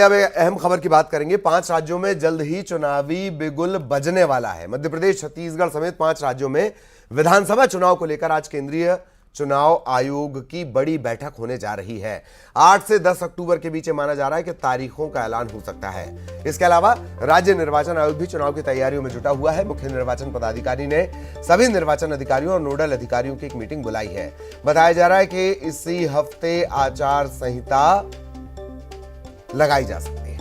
अब एक अहम खबर की बात करेंगे। 5 राज्यों में जल्द ही चुनावी बिगुल बजने वाला है। मध्य प्रदेश, छत्तीसगढ़ समेत 5 राज्यों में विधानसभा चुनाव को लेकर आज केंद्रीय चुनाव आयोग की बड़ी बैठक होने जा रही है। 8 से 10 अक्टूबर के बीच माना जा रहा है कि तारीखों का ऐलान हो सकता है। इसके अलावा राज्य निर्वाचन आयोग भी चुनाव की तैयारियों में जुटा हुआ है। मुख्य निर्वाचन पदाधिकारी ने सभी निर्वाचन अधिकारियों और नोडल अधिकारियों की एक मीटिंग बुलाई है। बताया जा रहा है कि इसी हफ्ते आचार संहिता लगाई जा सकती है।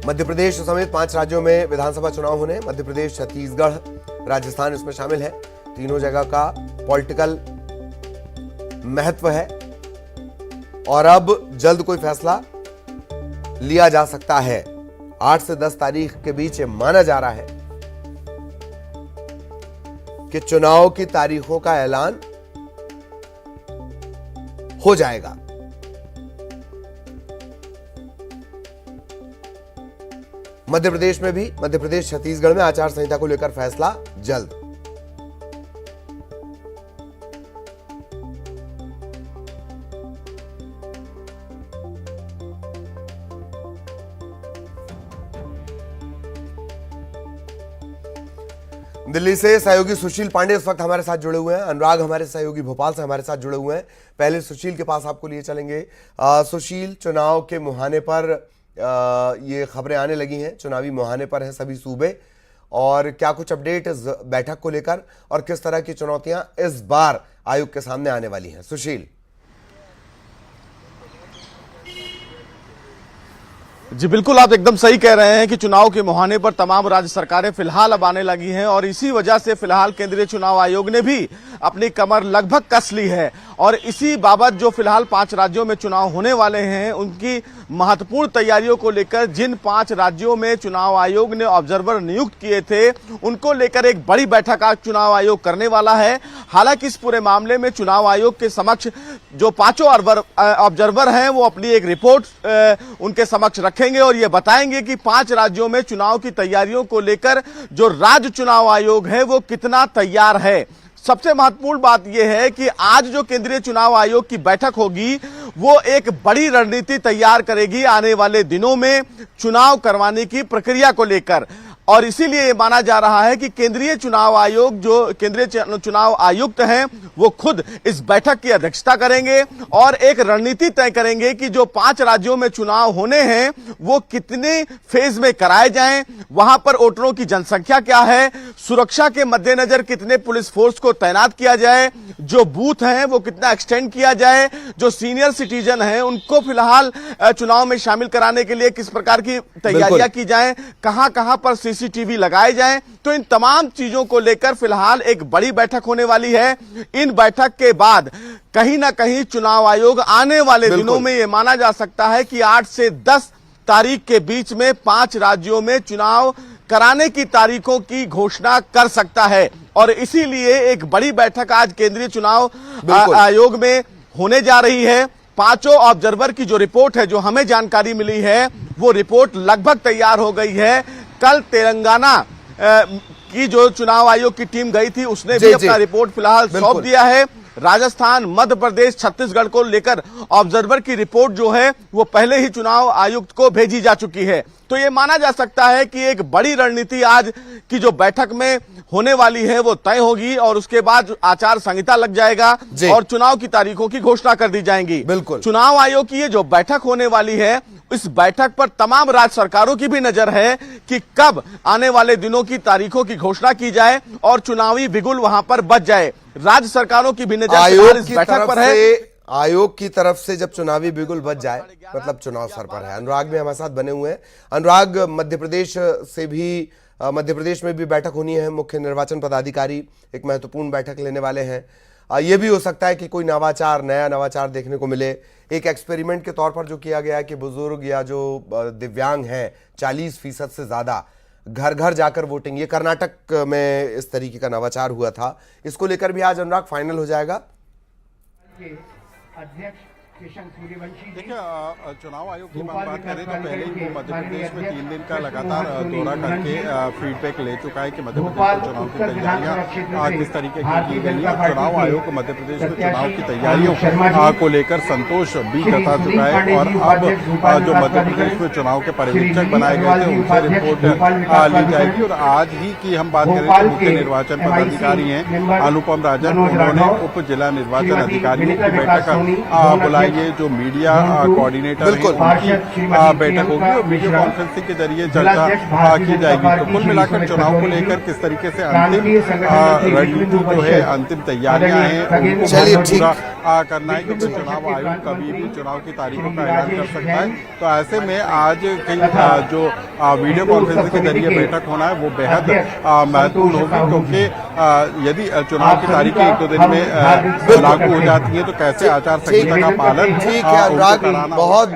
मध्य प्रदेश समेत 5 राज्यों में विधानसभा चुनाव होने। मध्य प्रदेश, छत्तीसगढ़, राजस्थान इसमें शामिल है। तीनों जगह का पॉलिटिकल महत्व है और अब जल्द कोई फैसला लिया जा सकता है। 8 से 10 तारीख के बीच माना जा रहा है कि चुनाव की तारीखों का ऐलान हो जाएगा। मध्य प्रदेश में भी, मध्य प्रदेश, छत्तीसगढ़ में आचार संहिता को लेकर फैसला जल्द। दिल्ली से सहयोगी सुशील पांडे इस वक्त हमारे साथ जुड़े हुए हैं। अनुराग हमारे सहयोगी भोपाल से हमारे साथ जुड़े हुए हैं। पहले सुशील के पास आपको लिए चलेंगे। सुशील, चुनाव के मुहाने पर ये खबरें आने लगी हैं, चुनावी मुहाने पर हैं सभी सूबे, और क्या कुछ अपडेट इस बैठक को लेकर और किस तरह की चुनौतियां इस बार आयोग के सामने आने वाली हैं? सुशील। जी बिल्कुल, आप एकदम सही कह रहे हैं कि चुनाव के मुहाने पर तमाम राज्य सरकारें फिलहाल अब आने लगी हैं और इसी वजह से फिलहाल केंद्रीय चुनाव आयोग ने भी अपनी कमर लगभग कस ली है और इसी बाबत जो फिलहाल 5 राज्यों में चुनाव होने वाले हैं उनकी महत्वपूर्ण तैयारियों को लेकर जिन 5 राज्यों में चुनाव आयोग ने ऑब्जर्वर नियुक्त किए थे उनको लेकर एक बड़ी बैठक आज चुनाव आयोग करने वाला है। हालांकि इस पूरे मामले में चुनाव आयोग के समक्ष जो 5 ऑब्जर्वर हैं वो अपनी एक रिपोर्ट उनके समक्ष रखेंगे और ये बताएंगे कि 5 राज्यों में चुनाव की तैयारियों को लेकर जो राज्य चुनाव आयोग है वो कितना तैयार है। सबसे महत्वपूर्ण बात यह है कि आज जो केंद्रीय चुनाव आयोग की बैठक होगी वो एक बड़ी रणनीति तैयार करेगी आने वाले दिनों में चुनाव करवाने की प्रक्रिया को लेकर, और इसीलिए ये माना जा रहा है कि केंद्रीय चुनाव आयोग जो केंद्रीय चुनाव आयुक्त हैं वो खुद इस बैठक की अध्यक्षता करेंगे और एक रणनीति तय करेंगे कि जो 5 राज्यों में चुनाव होने हैं वो कितने फेज में कराए जाएं, वहां पर वोटरों की जनसंख्या क्या है, सुरक्षा के मद्देनजर कितने पुलिस फोर्स को तैनात किया जाए, जो बूथ हैं वो कितना एक्सटेंड किया जाए, जो सीनियर सिटीजन हैं उनको फिलहाल चुनाव में शामिल कराने के लिए किस प्रकार की तैयारियां की जाए, कहां पर सीसीटीवी लगाए जाएं। तो इन तमाम चीजों को लेकर फिलहाल एक बड़ी बैठक होने वाली है। इन बैठक के बाद कहीं ना कहीं चुनाव आयोग आने वाले दिनों में यह माना जा सकता है कि 8 से 10 तारीख के बीच में 5 राज्यों में चुनाव कराने की तारीखों की घोषणा कर सकता है और इसीलिए एक बड़ी बैठक आज केंद्रीय चुनाव आयोग में होने जा रही है। 5 ऑब्जर्वर की जो रिपोर्ट है, जो हमें जानकारी मिली है, वो रिपोर्ट लगभग तैयार हो गई है। कल तेलंगाना की जो चुनाव आयोग की टीम गई थी उसने भी अपना रिपोर्ट फिलहाल सौंप दिया है। राजस्थान, मध्य प्रदेश, छत्तीसगढ़ को लेकर ऑब्जर्वर की रिपोर्ट जो है वो पहले ही चुनाव आयुक्त को भेजी जा चुकी है। तो ये माना जा सकता है कि एक बड़ी रणनीति आज की जो बैठक में होने वाली है वो तय होगी और उसके बाद आचार संहिता लग जाएगा और चुनाव की तारीखों की घोषणा कर दी जाएंगी। बिल्कुल, चुनाव आयोग की ये जो बैठक होने वाली है इस बैठक पर तमाम राज्य सरकारों की भी नजर है कि कब आने वाले दिनों की तारीखों की घोषणा की जाए और चुनावी बिगुल वहां पर बच जाए। राज्य सरकारों की भी नजर इस बैठक पर है। आयोग की तरफ से जब चुनावी बिगुल बच जाए मतलब चुनाव सर पर है। अनुराग भी हमारे साथ बने हुए हैं। अनुराग, मध्य प्रदेश में भी बैठक होनी है। मुख्य निर्वाचन पदाधिकारी एक महत्वपूर्ण बैठक लेने वाले हैं। यह भी हो सकता है कि कोई नया नवाचार देखने को मिले। एक एक्सपेरिमेंट के तौर पर जो किया गया है कि बुजुर्ग या जो दिव्यांग हैं 40% से ज्यादा घर घर जाकर वोटिंग, ये कर्नाटक में इस तरीके का नवाचार हुआ था। इसको लेकर भी आज अनुराग फाइनल हो जाएगा। अध्यक्ष देखिए, चुनाव आयोग की बात करें तो पहले ही वो मध्य प्रदेश में 3 दिन का लगातार दौरा करके फीडबैक ले चुका है कि मध्य प्रदेश में चुनाव की तैयारियां किस तरीके की गई है। चुनाव आयोग मध्य प्रदेश में चुनाव की तैयारियों को लेकर संतोष भी जता चुका है और अब जो मध्य प्रदेश में चुनाव के पर्यवेक्षक बनाए गए थे उनसे रिपोर्ट ली जाएगी। और आज ही की हम बात करें तो मुख्य निर्वाचन पदाधिकारी हैं अनुपम राजन, उन्होंने उप जिला निर्वाचन अधिकारियों की बैठक बुलाई है। जो मीडिया कोऑर्डिनेटर हैं उनकी बैठक होगी और वीडियो कॉन्फ्रेंसिंग के जरिए चर्चा की जाएगी। तो कुल मिलाकर चुनाव को लेकर किस तरीके से अंतिम रणनीति जो है, अंतिम तैयारियां हैं, उनको पूरा करना है, क्योंकि चुनाव आयोग कभी भी चुनाव की तारीखों का ऐलान कर सकता है। तो ऐसे में आज कई जो वीडियो कॉन्फ्रेंसिंग के जरिए बैठक होना है वो बेहद महत्वपूर्ण होगी, क्योंकि यदि चुनाव की तारीखें 1-2 दिन में लागू हो जाती है तो कैसे आचार संहिता का पालन। ठीक है अनुराग, बहुत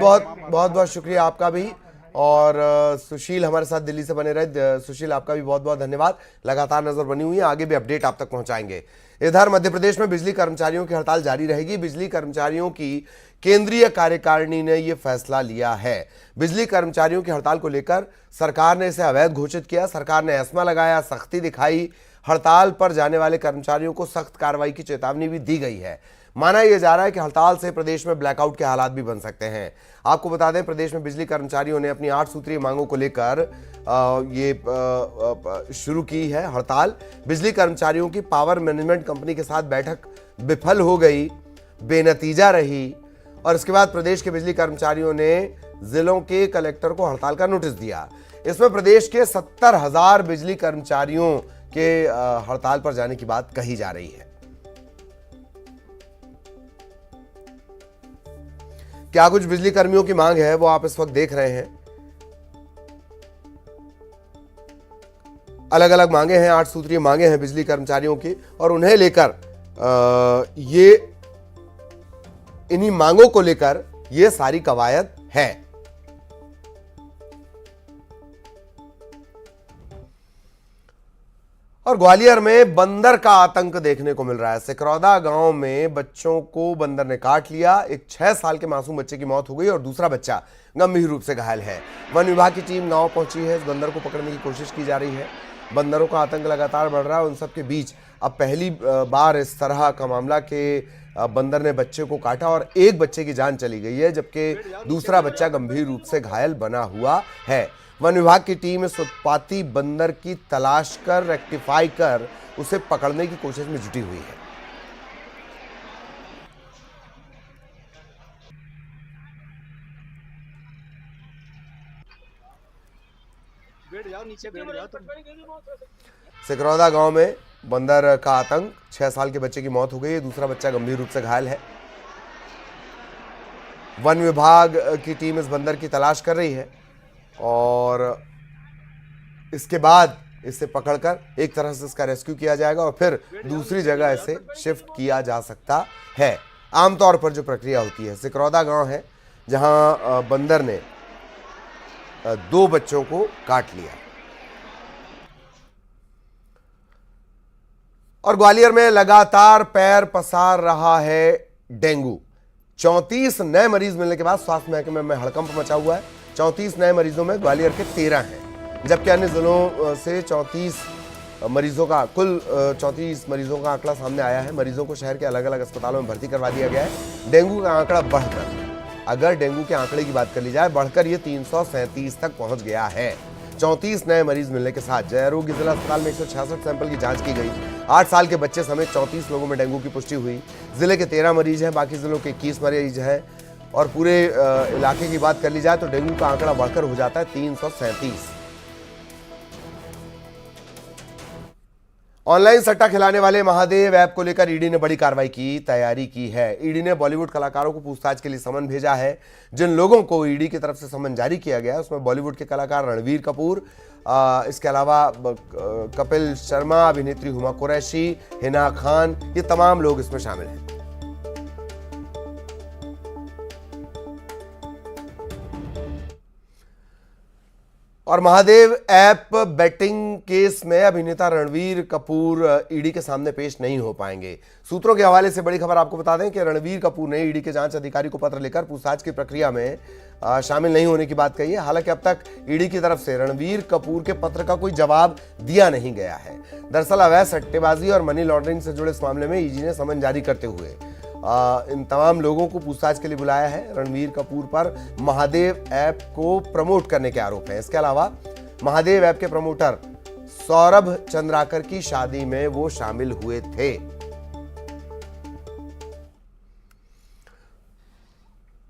बहुत शुक्रिया आपका भी। और सुशील हमारे साथ दिल्ली से बने रहे। सुशील, आपका भी बहुत बहुत धन्यवाद। लगातार नजर बनी हुई है, आगे भी अपडेट आप तक पहुंचाएंगे। इधर मध्य प्रदेश में बिजली कर्मचारियों की हड़ताल जारी रहेगी। बिजली कर्मचारियों की केंद्रीय कार्यकारिणी ने यह फैसला लिया है। बिजली कर्मचारियों की हड़ताल को लेकर सरकार ने इसे अवैध घोषित किया। सरकार ने एस्मा लगाया, सख्ती दिखाई। हड़ताल पर जाने वाले कर्मचारियों को सख्त कार्रवाई की चेतावनी भी दी गई है। माना यह जा रहा है कि हड़ताल से प्रदेश में ब्लैकआउट के हालात भी बन सकते हैं। आपको बता दें, प्रदेश में बिजली कर्मचारियों ने अपनी 8 सूत्रीय मांगों को लेकर शुरू की है हड़ताल। बिजली कर्मचारियों की पावर मैनेजमेंट कंपनी के साथ बैठक विफल हो गई, बेनतीजा रही और इसके बाद प्रदेश के बिजली कर्मचारियों ने जिलों के कलेक्टर को हड़ताल का नोटिस दिया। इसमें प्रदेश के 70,000 बिजली कर्मचारियों के हड़ताल पर जाने की बात कही जा रही है। क्या कुछ बिजली कर्मियों की मांग है वो आप इस वक्त देख रहे हैं। अलग अलग मांगे हैं, 8 सूत्रीय मांगे हैं बिजली कर्मचारियों की और उन्हें लेकर इन्हीं मांगों को लेकर ये सारी कवायद है। और ग्वालियर में बंदर का आतंक देखने को मिल रहा है। सिकरौदा गांव में बच्चों को बंदर ने काट लिया। एक 6 साल के मासूम बच्चे की मौत हो गई और दूसरा बच्चा गंभीर रूप से घायल है। वन विभाग की टीम गांव पहुंची है। इस बंदर को पकड़ने की कोशिश की जा रही है। बंदरों का आतंक लगातार बढ़ रहा है। उन सबके बीच अब पहली बार इस तरह का मामला के बंदर ने बच्चे को काटा और एक बच्चे की जान चली गई है, जबकि दूसरा बच्चा गंभीर रूप से घायल बना हुआ है। वन विभाग की टीम इस उत्पाती बंदर की तलाश कर रेक्टिफाई कर उसे पकड़ने की कोशिश में जुटी हुई है। सिकरौदा गांव में बंदर का आतंक, 6 साल के बच्चे की मौत हो गई है, दूसरा बच्चा गंभीर रूप से घायल है। वन विभाग की टीम इस बंदर की तलाश कर रही है और इसके बाद इसे पकड़कर एक तरह से इसका रेस्क्यू किया जाएगा और फिर दूसरी जगह इसे शिफ्ट किया जा सकता है। आमतौर पर जो प्रक्रिया होती है। सिकरौदा गांव है जहां बंदर ने 2 बच्चों को काट लिया। और ग्वालियर में लगातार पैर पसार रहा है डेंगू। 34 नए मरीज मिलने के बाद स्वास्थ्य महकमे में हड़कंप मचा हुआ है। 34 नए मरीजों में ग्वालियर के 13 हैं, जबकि अन्य जिलों से 34 मरीजों का कुल 34 मरीजों का आंकड़ा सामने आया है। मरीजों को शहर के अलग अलग अस्पतालों में भर्ती करवा दिया गया है। डेंगू का आंकड़ा बढ़कर, अगर डेंगू के आंकड़े की बात कर ली जाए, बढ़कर ये 337 तक पहुंच गया है। 34 नए मरीज मिलने के साथ जय आरोग्य जिला अस्पताल में 166 सैंपल की जांच की गई। 8 साल के बच्चे समेत 34 लोगों में डेंगू की पुष्टि हुई। जिले के 13 मरीज हैं, बाकी जिलों के 21 मरीज हैं और पूरे इलाके की बात कर ली जाए तो डेंगू का आंकड़ा बढ़कर हो जाता है 337। ऑनलाइन सट्टा खिलाने वाले महादेव ऐप को लेकर ईडी ने बड़ी कार्रवाई की तैयारी की है। ईडी ने बॉलीवुड कलाकारों को पूछताछ के लिए समन भेजा है। जिन लोगों को ईडी की तरफ से समन जारी किया गया है उसमें बॉलीवुड के कलाकार रणवीर कपूर, इसके अलावा कपिल शर्मा, अभिनेत्री हुमा कुरैशी, हिना खान, ये तमाम लोग इसमें शामिल हैं। और महादेव ऐप बेटिंग केस में अभिनेता रणवीर कपूर ईडी के सामने पेश नहीं हो पाएंगे। सूत्रों के हवाले से बड़ी खबर आपको बता दें कि रणवीर कपूर ने ईडी के जांच अधिकारी को पत्र लिखकर पूछताछ की प्रक्रिया में शामिल नहीं होने की बात कही है। हालांकि अब तक ईडी की तरफ से रणवीर कपूर के पत्र का कोई जवाब दिया नहीं गया है। दरअसल अवैध सट्टेबाजी और मनी लॉन्ड्रिंग से जुड़े इस मामले में ईडी ने समन जारी करते हुए इन तमाम लोगों को पूछताछ के लिए बुलाया है। रणवीर कपूर पर महादेव ऐप को प्रमोट करने के आरोप हैं। इसके अलावा महादेव ऐप के प्रमोटर सौरभ चंद्राकर की शादी में वो शामिल हुए थे।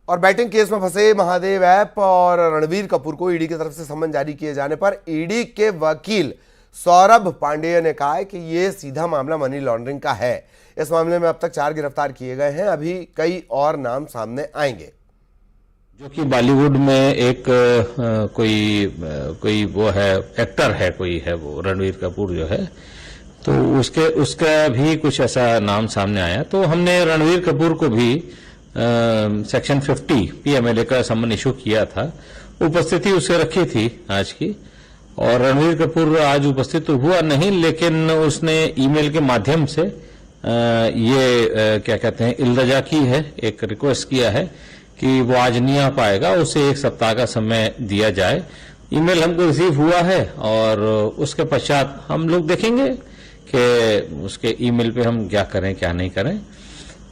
और बैटिंग केस में फंसे महादेव ऐप और रणवीर कपूर को ईडी की तरफ से समन जारी किए जाने पर ईडी के वकील सौरभ पांडेय ने कहा है कि यह सीधा मामला मनी लॉन्ड्रिंग का है। इस मामले में अब तक 4 गिरफ्तार किए गए हैं। अभी कई और नाम सामने आएंगे। जो कि बॉलीवुड में एक कोई वो है, एक्टर है, कोई है वो रणवीर कपूर जो है, तो उसका भी कुछ ऐसा नाम सामने आया। तो हमने रणवीर कपूर को भी सेक्शन 50 PMLA का समन इशू किया था। उपस्थिति उसे रखी थी आज की, और रणवीर कपूर आज उपस्थित तो हुआ नहीं, लेकिन उसने ईमेल के माध्यम से क्या कहते हैं, इल्तजा की है, एक रिक्वेस्ट किया है कि वो आज नहीं आ पाएगा, उसे 1 सप्ताह का समय दिया जाए। ईमेल हमको रिसीव हुआ है और उसके पश्चात हम लोग देखेंगे कि उसके ईमेल पे हम क्या करें क्या नहीं करें।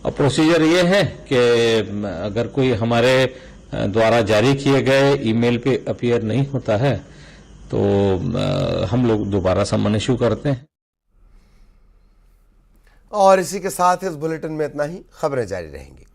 और प्रोसीजर ये है कि अगर कोई हमारे द्वारा जारी किए गए ईमेल पे अपीयर नहीं होता है तो हम लोग दोबारा समन इशू करते हैं। और इसी के साथ इस बुलेटिन में इतना ही। खबरें जारी रहेंगी।